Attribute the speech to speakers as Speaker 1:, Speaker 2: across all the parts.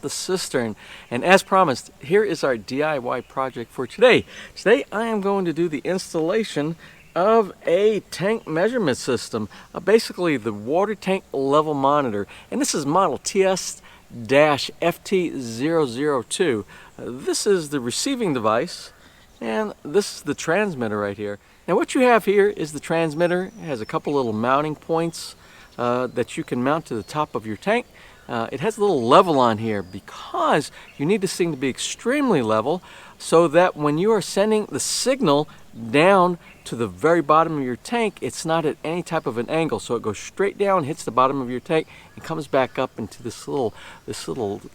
Speaker 1: the cistern. And as promised, here is our DIY project for today. Today I am going to do the installation of a tank measurement system, basically the water tank level monitor. And this is model TS-FT002. This is the receiving device, and this is the transmitter right here. Now what you have here is the transmitter. It has a couple little mounting points that you can mount to the top of your tank. It has a little level on here because you need this thing to be extremely level so that when you are sending the signal down to the very bottom of your tank, it's not at any type of an angle. So it goes straight down, hits the bottom of your tank, and comes back up into this little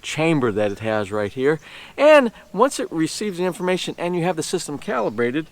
Speaker 1: chamber that it has right here. And once it receives the information and you have the system calibrated,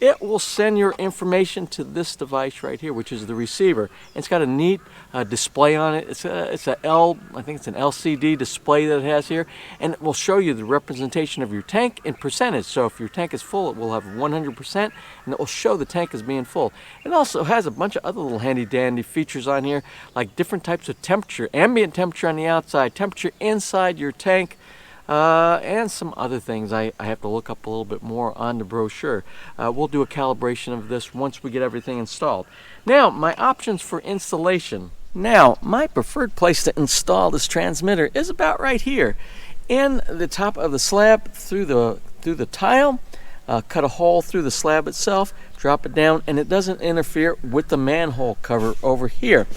Speaker 1: it will send your information to this device right here, which is the receiver. It's got a neat display on it. I think it's an LCD display that it has here, and it will show you the representation of your tank in percentage. So if your tank is full, it will have 100%, and it will show the tank as being full. It also has a bunch of other little handy-dandy features on here, like different types of temperature, ambient temperature on the outside, temperature inside your tank, and some other things I have to look up a little bit more on the brochure. We'll do a calibration of this once we get everything installed. Now, my options for installation. Now, my preferred place to install this transmitter is about right here, in the top of the slab, through the tile. Cut a hole through the slab itself, drop it down, and it doesn't interfere with the manhole cover over here.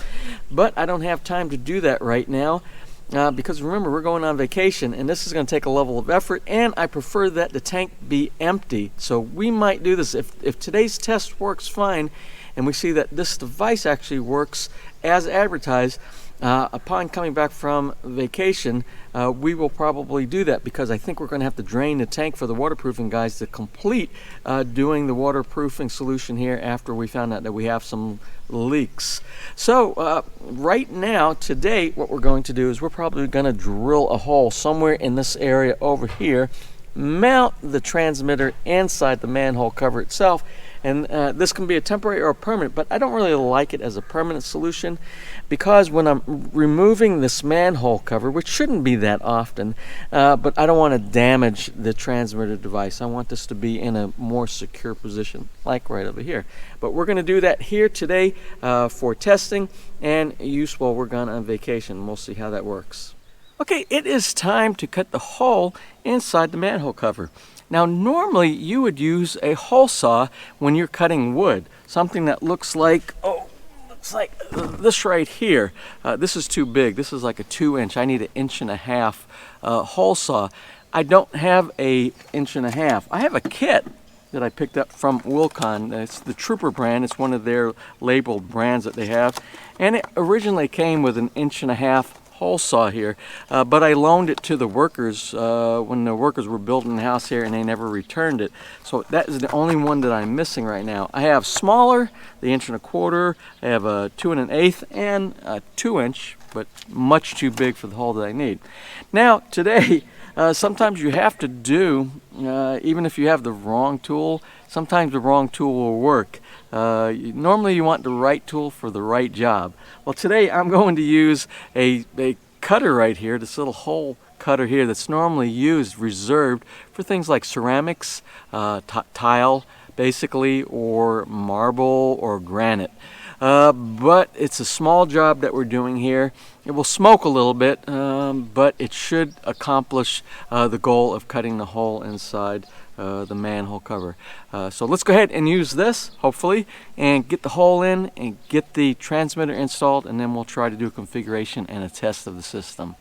Speaker 1: But I don't have time to do that right now. Because remember, we're going on vacation, and this is going to take a level of effort, and I prefer that the tank be empty. So we might do this. If today's test works fine, and we see that this device actually works as advertised, upon coming back from vacation, we will probably do that, because I think we're going to have to drain the tank for the waterproofing guys to complete doing the waterproofing solution here after we found out that we have some leaks. So right now, today, what we're going to do is we're probably going to drill a hole somewhere in this area over here, mount the transmitter inside the manhole cover itself, and this can be a temporary or a permanent, but I don't really like it as a permanent solution, because when I'm removing this manhole cover, which shouldn't be that often, but I don't want to damage the transmitter device. I want this to be in a more secure position, like right over here. But we're going to do that here today for testing and use while we're gone on vacation. We'll see how that works. Okay, it is time to cut the hole inside the manhole cover. Now, normally you would use a hole saw when you're cutting wood, something that looks like this right here. This is too big. This is like a 2-inch. I need an 1.5-inch hole saw. I don't have a 1.5 inch. I have a kit that I picked up from Wilcon. It's the Trooper brand. It's one of their labeled brands that they have, and it originally came with an 1.5 inch hole saw here, but I loaned it to the workers when the workers were building the house here, and they never returned it. So that is the only one that I'm missing right now. I have smaller, the 1.25 inch. I have a 2 1/8 and a 2-inch, but much too big for the hole that I need. Now today, sometimes you have to do, even if you have the wrong tool, sometimes the wrong tool will work. Normally you want the right tool for the right job. Well, today I'm going to use a cutter right here, this little hole cutter here that's normally used, reserved for things like ceramics, tile basically, or marble or granite. But it's a small job that we're doing here. It will smoke a little bit, but it should accomplish the goal of cutting the hole inside the manhole cover. So let's go ahead and use this, hopefully, and get the hole in and get the transmitter installed, and then we'll try to do a configuration and a test of the system.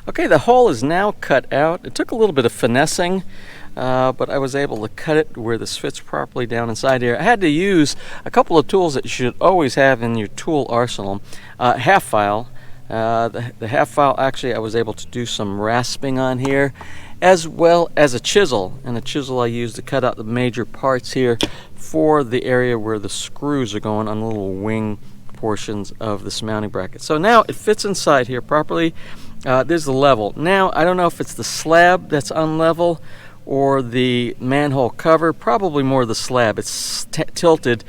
Speaker 1: Okay, the hole is now cut out. It took a little bit of finessing, but I was able to cut it where this fits properly down inside here. I had to use a couple of tools that you should always have in your tool arsenal. Half file. The half file, actually, I was able to do some rasping on here, as well as a chisel. And the chisel I used to cut out the major parts here for the area where the screws are going on the little wing portions of this mounting bracket. So now it fits inside here properly. There's the level. Now, I don't know if it's the slab that's unlevel or the manhole cover, probably more the slab. It's tilted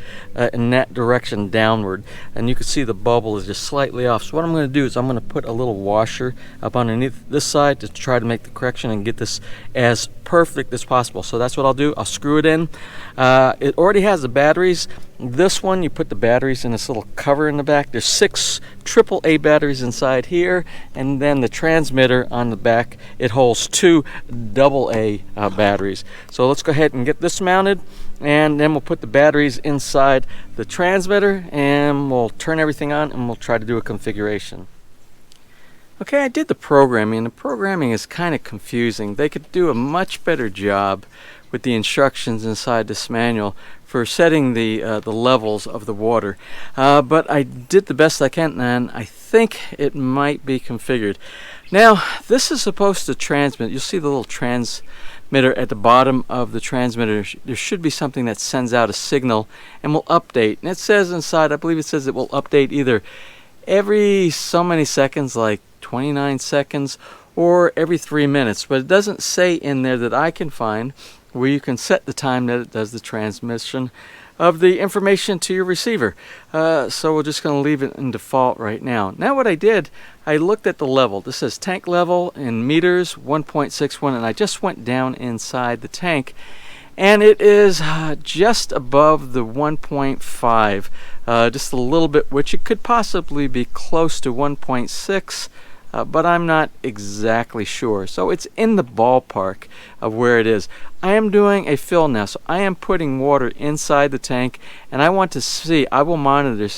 Speaker 1: in that direction downward, and you can see the bubble is just slightly off. So what I'm going to do is I'm going to put a little washer up underneath this side to try to make the correction and get this as perfect as possible. So that's what I'll do. I'll screw it in. It already has the batteries. This one, you put the batteries in this little cover in the back. There's 6 AAA batteries inside here, and then the transmitter on the back, it holds 2 AA batteries. So let's go ahead and get this mounted, and then we'll put the batteries inside the transmitter, and we'll turn everything on, and we'll try to do a configuration. Okay, I did the programming. The programming is kind of confusing. They could do a much better job with the instructions inside this manual for setting the levels of the water. But I did the best I can, and I think it might be configured. Now, this is supposed to transmit. You'll see the little transmitter at the bottom of the transmitter. There should be something that sends out a signal and will update. And it says inside, I believe it says it will update either every so many seconds, like 29 seconds, or every 3 minutes. But it doesn't say in there that I can find where you can set the time that it does the transmission of the information to your receiver. So we're just going to leave it in default right now. Now what I did, I looked at the level. This says tank level in meters, 1.61, and I just went down inside the tank, and it is just above the 1.5, just a little bit, which it could possibly be close to 1.6. But I'm not exactly sure. So it's in the ballpark of where it is. I am doing a fill now, so I am putting water inside the tank, and I want to see, I will monitor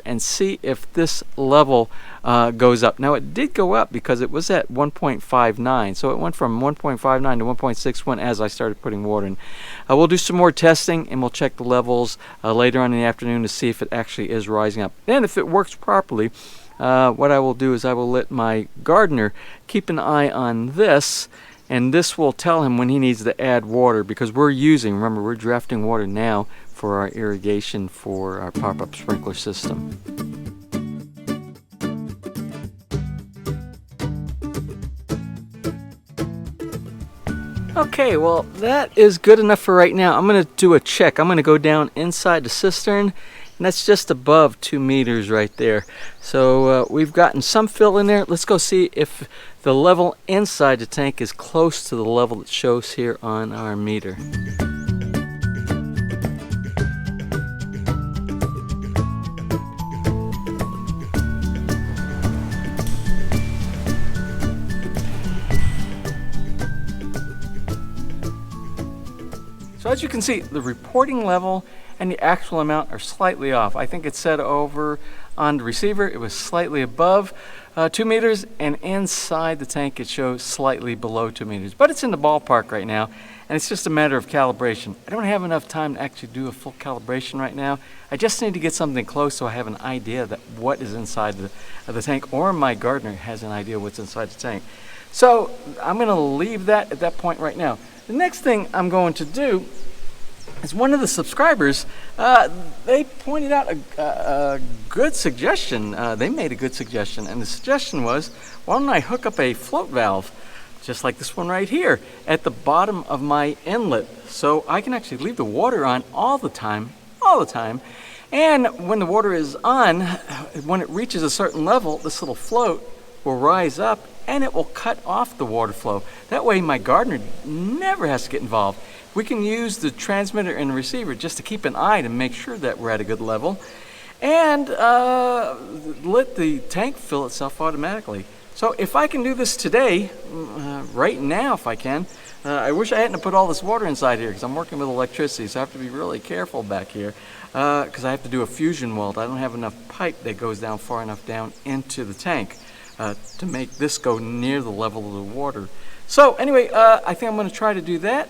Speaker 1: and see if this level goes up. Now it did go up because it was at 1.59, so it went from 1.59 to 1.61 as I started putting water in. We'll do some more testing, and we'll check the levels later on in the afternoon to see if it actually is rising up. Then if it works properly, what I will do is I will let my gardener keep an eye on this, and this will tell him when he needs to add water, because remember, we're drafting water now for our irrigation for our pop-up sprinkler system. Okay, well, that is good enough for right now. I'm going to do a check. I'm going to go down inside the cistern, and that's just above 2 meters right there. So we've gotten some fill in there. Let's go see if the level inside the tank is close to the level that shows here on our meter. So as you can see, the reporting level and the actual amount are slightly off. I think it said over on the receiver it was slightly above 2 meters, and inside the tank it shows slightly below 2 meters. But it's in the ballpark right now, and it's just a matter of calibration. I don't have enough time to actually do a full calibration right now. I just need to get something close so I have an idea that what is inside the tank, or my gardener has an idea what's inside the tank. So I'm going to leave that at that point right now. The next thing I'm going to do is, one of the subscribers, they pointed out a good suggestion. They made a good suggestion, and the suggestion was, why don't I hook up a float valve, just like this one right here, at the bottom of my inlet, so I can actually leave the water on all the time, and when the water is on, when it reaches a certain level, this little float will rise up, and it will cut off the water flow. That way my gardener never has to get involved. We can use the transmitter and the receiver just to keep an eye to make sure that we're at a good level, and let the tank fill itself automatically. So if I can do this today, right now if I can, I wish I hadn't put all this water inside here, because I'm working with electricity, so I have to be really careful back here, because I have to do a fusion weld. I don't have enough pipe that goes down far enough down into the tank. to make this go near the level of the water. So anyway, I think I'm going to try to do that.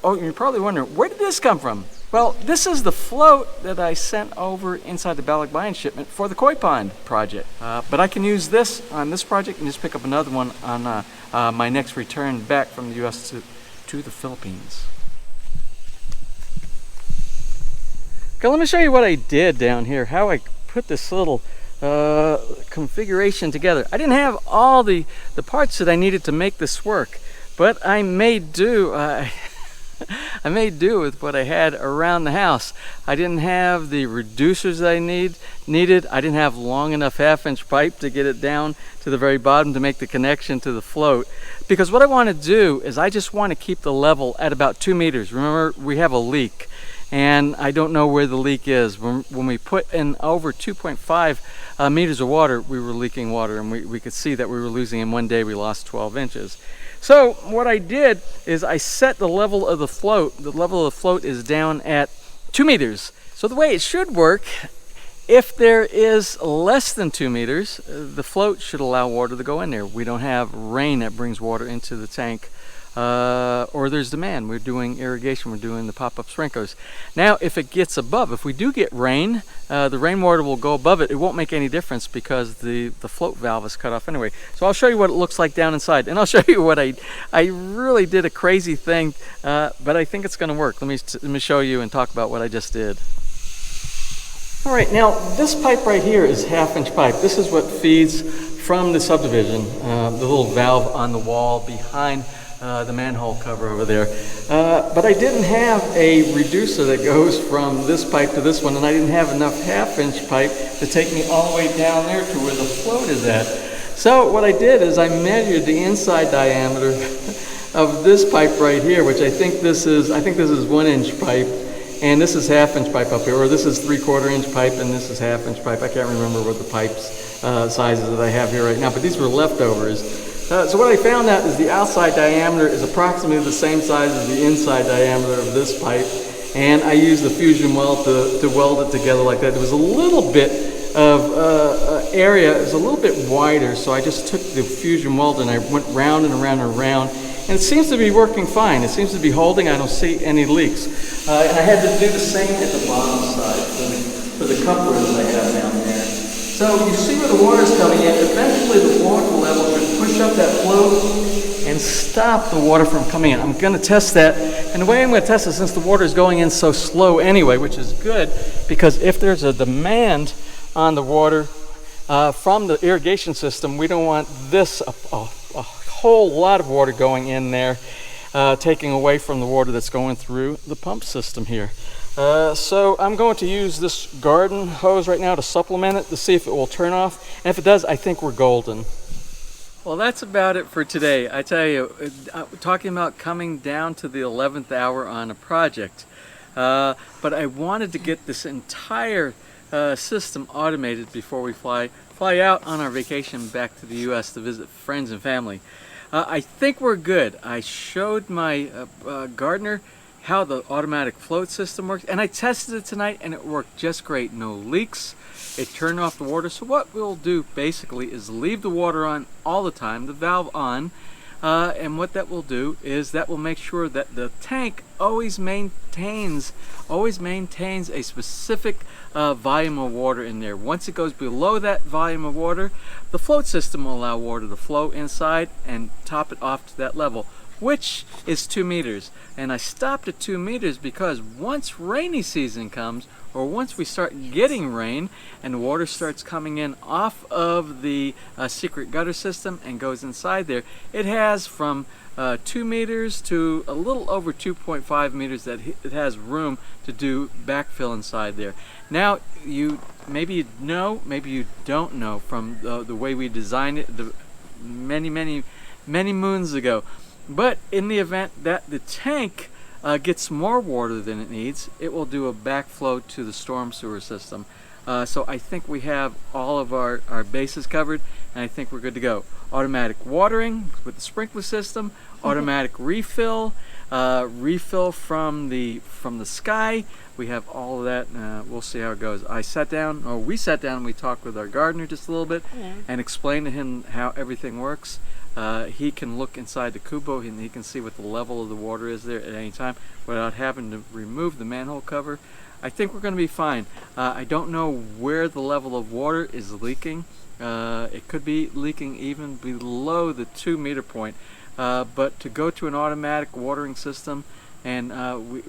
Speaker 1: Oh, you're probably wondering, where did this come from? Well, this is the float that I sent over inside the Balikbayan shipment for the koi pond project. But I can use this on this project and just pick up another one on my next return back from the U.S. to the Philippines. Okay, let me show you what I did down here, how I put this little configuration together. I didn't have all the parts that I needed to make this work, but I made do. I made do with what I had around the house. I didn't have the reducers that I needed. I didn't have long enough 1/2-inch pipe to get it down to the very bottom to make the connection to the float. Because what I want to do is I just want to keep the level at about 2 meters. Remember, we have a leak, and I don't know where the leak is. When we put in over 2.5 meters of water, we were leaking water, and we could see that we were losing. In one day, we lost 12 inches. So what I did is I set the level of the float. The level of the float is down at 2 meters. So the way it should work, if there is less than 2 meters, the float should allow water to go in there. We don't have rain that brings water into the tank, or there's demand. We're doing irrigation, we're doing the pop-up sprinklers. Now, if it gets above, if we do get rain, the rainwater will go above it. It won't make any difference because the float valve is cut off anyway. So I'll show you what it looks like down inside, and I'll show you what I really did a crazy thing, but I think it's going to work. Let me show you and talk about what I just did. All right, now this pipe right here is 1/2-inch pipe. This is what feeds from the subdivision, the little valve on the wall behind the manhole cover over there. But I didn't have a reducer that goes from this pipe to this one, and I didn't have enough 1/2-inch pipe to take me all the way down there to where the float is at. So what I did is I measured the inside diameter of this pipe right here, which I think this is 1-inch pipe, and this is 1/2-inch pipe up here, or this is 3/4-inch pipe, and this is 1/2-inch pipe. I can't remember what the pipes sizes that I have here right now, but these were leftovers. So what I found out is the outside diameter is approximately the same size as the inside diameter of this pipe, and I used the fusion weld to weld it together like that. There was a little bit of area, it was a little bit wider, so I just took the fusion weld and I went round and around and around, and it seems to be working fine. It seems to be holding. I don't see any leaks. And I had to do the same at the bottom side for the couplers that I have down there. So you see where the water's coming in. Eventually the water level should push up that float and stop the water from coming in. I'm going to test that. And the way I'm going to test it, since the water is going in so slow anyway, which is good, because if there's a demand on the water from the irrigation system, we don't want this, a whole lot of water going in there, taking away from the water that's going through the pump system here. So I'm going to use this garden hose right now to supplement it to see if it will turn off. And if it does, I think we're golden. Well, that's about it for today. I tell you, talking about coming down to the 11th hour on a project. But I wanted to get this entire system automated before we fly out on our vacation back to the U.S. to visit friends and family. I think we're good. I showed my gardener how the automatic float system works, and I tested it tonight and it worked just great. No leaks. It turned off the water. So what we'll do basically is leave the water on all the time, the valve on, and what that will do is that will make sure that the tank always maintains a specific volume of water in there. Once it goes below that volume of water, the float system will allow water to flow inside and top it off to that level, which is 2 meters. And I stopped at 2 meters because once rainy season comes, or once we start getting rain and the water starts coming in off of the secret gutter system and goes inside there, it has from 2 meters to a little over 2.5 meters that it has room to do backfill inside there. Now, maybe you know, maybe you don't know from the way we designed it many moons ago. But in the event that the tank gets more water than it needs, it will do a backflow to the storm sewer system. So I think we have all of our bases covered, and I think we're good to go. Automatic watering with the sprinkler system, automatic refill, refill from the sky. We have all of that. We'll see how it goes. We sat down and we talked with our gardener just a little bit and explained to him how everything works. He can look inside the kubo and he can see what the level of the water is there at any time without having to remove the manhole cover. I think we're going to be fine. I don't know where the level of water is leaking. It could be leaking even below the 2-meter point. But to go to an automatic watering system, and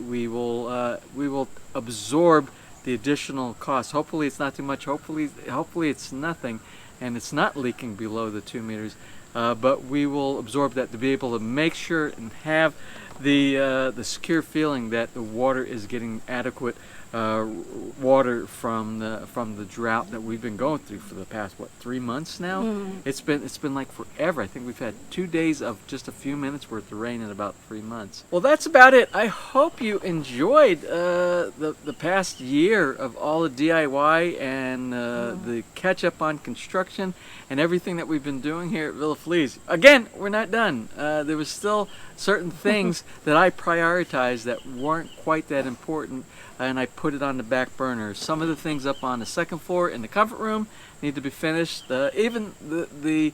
Speaker 1: we will absorb the additional cost. Hopefully it's not too much. Hopefully it's nothing, and it's not leaking below the 2 meters. But we will absorb that to be able to make sure and have the secure feeling that the water is getting adequate water from the drought that we've been going through for the past 3 months now. It's been like forever. I think we've had 2 days of just a few minutes worth of rain in about 3 months. Well, that's about it. I hope you enjoyed the past year of all the DIY and the catch up on construction and everything that we've been doing here at Villa Feliz. Again, we're not done. There was still certain things that I prioritized that weren't quite that important, and I put it on the back burner. Some of the things up on the second floor in the comfort room need to be finished. Even the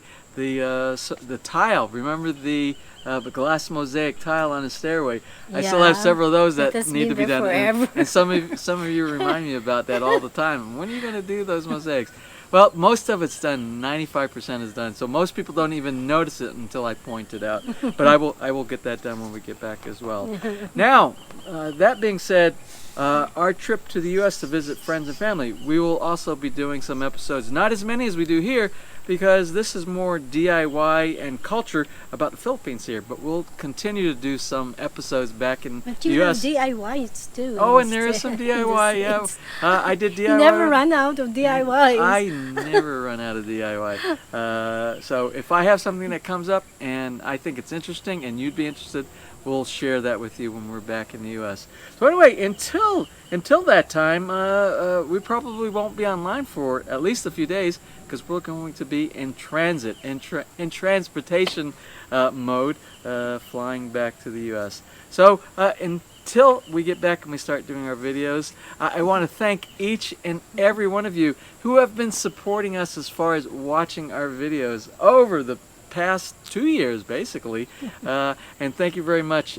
Speaker 1: tile. Remember the glass mosaic tile on the stairway? I still have several of those that need to be done. And some of you remind me about that all the time. When are you going to do those mosaics? Well, most of it's done. 95% is done. So most people don't even notice it until I point it out. But I will get that done when we get back as well. Now, that being said, our trip to the U.S. to visit friends and family, we will also be doing some episodes. Not as many as we do here, because this is more DIY and culture about the Philippines here. But we'll continue to do some episodes back in the U.S.
Speaker 2: But you have DIYs too.
Speaker 1: Oh, and there is some DIY. Yeah, I did DIY.
Speaker 2: You never run out of DIYs.
Speaker 1: I never run out of DIY. So if I have something that comes up and I think it's interesting and you'd be interested, we'll share that with you when we're back in the U.S. So anyway, until that time, we probably won't be online for at least a few days, because we're going to be in transit, in transportation mode, flying back to the U.S. So until we get back and we start doing our videos, I want to thank each and every one of you who have been supporting us as far as watching our videos over the past 2 years, basically. And thank you very much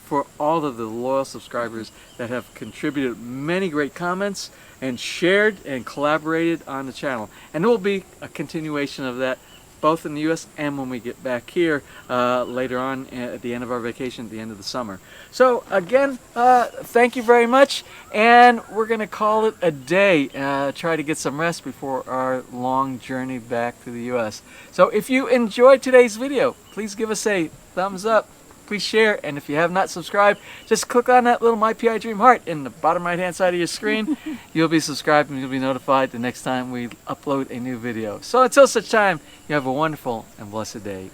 Speaker 1: for all of the loyal subscribers that have contributed many great comments and shared and collaborated on the channel. And there will be a continuation of that both in the U.S. and when we get back here later on at the end of our vacation, at the end of the summer. So again, thank you very much, and we're going to call it a day. Try to get some rest before our long journey back to the U.S. So if you enjoyed today's video, please give us a thumbs up. Please share, and if you have not subscribed, just click on that little My PI Dream heart in the bottom right hand side of your screen. You'll be subscribed and you'll be notified the next time we upload a new video. So until such time, you have a wonderful and blessed day.